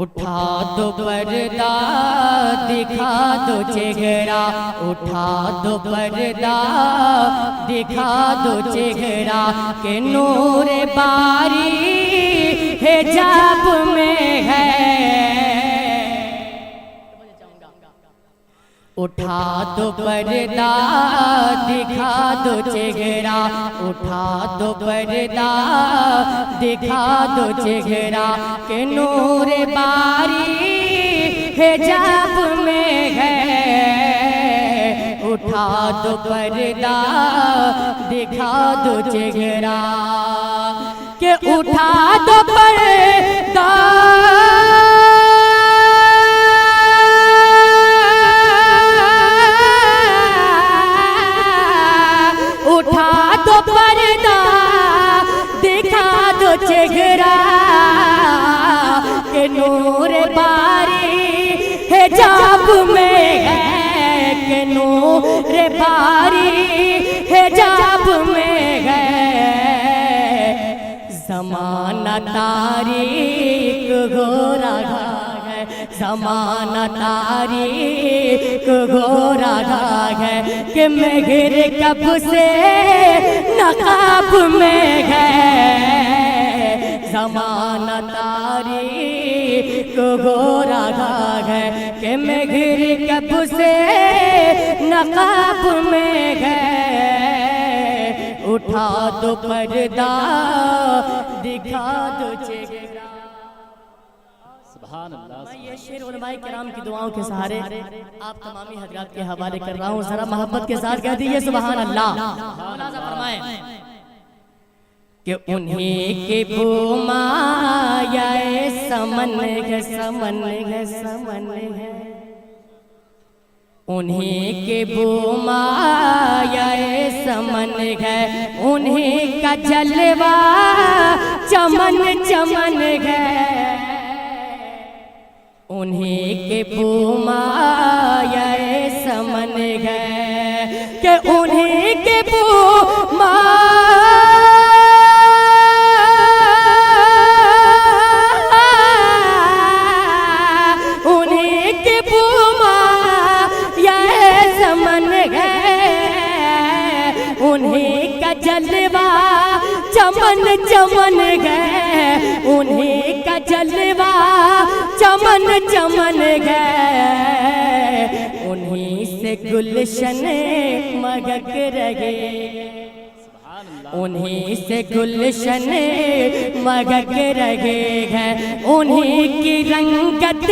اٹھا دو پردہ دکھا دو چہرہ، اٹھا دو پردہ دکھا دو چہرہ کہ نور باری حجاب میں ہے۔ اٹھا دو پردہ دکھا دو چہرہ، اٹھا دو پردہ دکھا دو چہرہ کہ نور باری حجاب میں ہے۔ اٹھا دو پردہ دکھا دو چہرہ کہ اٹھا دو پردہ چہرہ کہ نور باری حجاب میں ہے، کہ نور باری حجاب میں ہے۔ زمانہ تاریک گھورا گھا ہے، زمانہ تاریک گھورا گھا ہے کہ مہر کب سے نقاب میں ہے۔ زمانہ تاریک گھورا گھا ہے کہ مہر کب سے نقاب میں ہے۔ اٹھا دو پردہ دکھا دو چہرہ۔ سبحان اللہ۔ میں یہ شعر علماء کرام کی دعاؤں کے سہارے آپ تمامی حضرات کے حوالے کر رہا ہوں، ذرا محبت کے ساتھ کہہ دیجئے سبحان اللہ۔ ملاحظہ فرمائیں کہ انہی کی بومایہ سمن ہے، سمن ہے، سمن ہے، انہی کی بومایہ سمن ہے، انہی کا جلوہ چمن چمن ہے، انہی کی بومایہ سمن ہے کہ انہی کی جلوہ چمن چمن ہے، انہی کا جلوہ چمن چمن ہے، انہی سے گلشن مہک رہے، انہی سے گلشن مہک رہے ہیں، انہی کی رنگت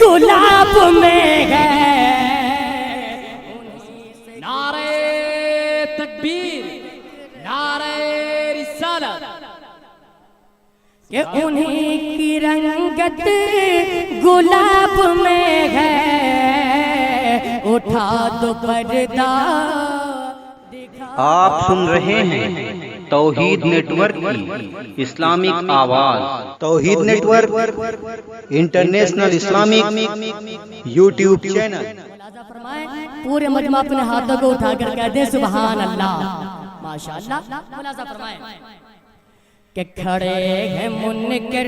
گلاب میں ہے۔ نعرہ تکبیر، نعرہ رسالت، کہ انہی کی رنگت گلاب میں ہے۔ اٹھا دو پردہ۔ آپ سن رہے ہیں توحید نیٹ ورک کی اسلامک آواز۔ Tauheed network international Islamic YouTube channel. ملاحظہ فرمائیں پورے مجمع اپنے ہاتھوں کو اٹھا کر کہہ دیں سبحان اللہ، ماشاءاللہ۔ ملاحظہ فرمائیں کہ کھڑے ہیں منکر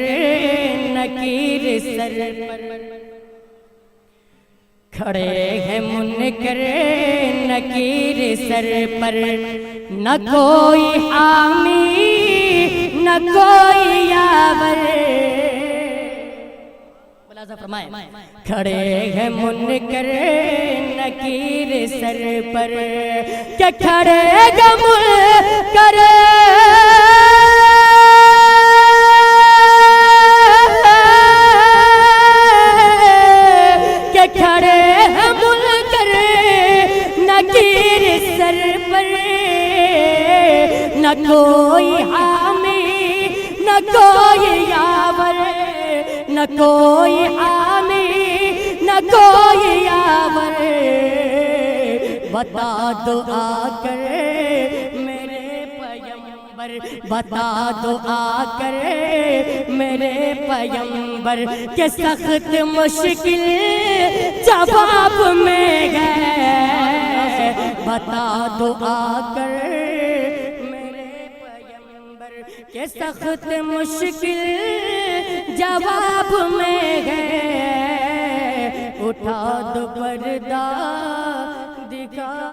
نکیر سر پر، کھڑے ہیں منکر نکیر سر پر، نہ کوئی حامی نہ کوئی یاور۔ ملاحظہ فرمائیں کھڑے ہیں منکر نکیر سر پر، کہ کھڑے ہیں منکر کھڑے ہیں منکر نکیر سر پر، نہ کوئی حامی نہ کوئی یاور، نہ کوئی حامی نہ کوئی یاور۔ بتا دو آ کر میرے پیغمبر، بتا دو آ کر میرے پیغمبر کہ سخت مشکل جواب میں ہے۔ بتا دو آ کر میرے پیغمبر کہ سخت مشکل جواب میں ہیں، اٹھا دو پردہ دکھا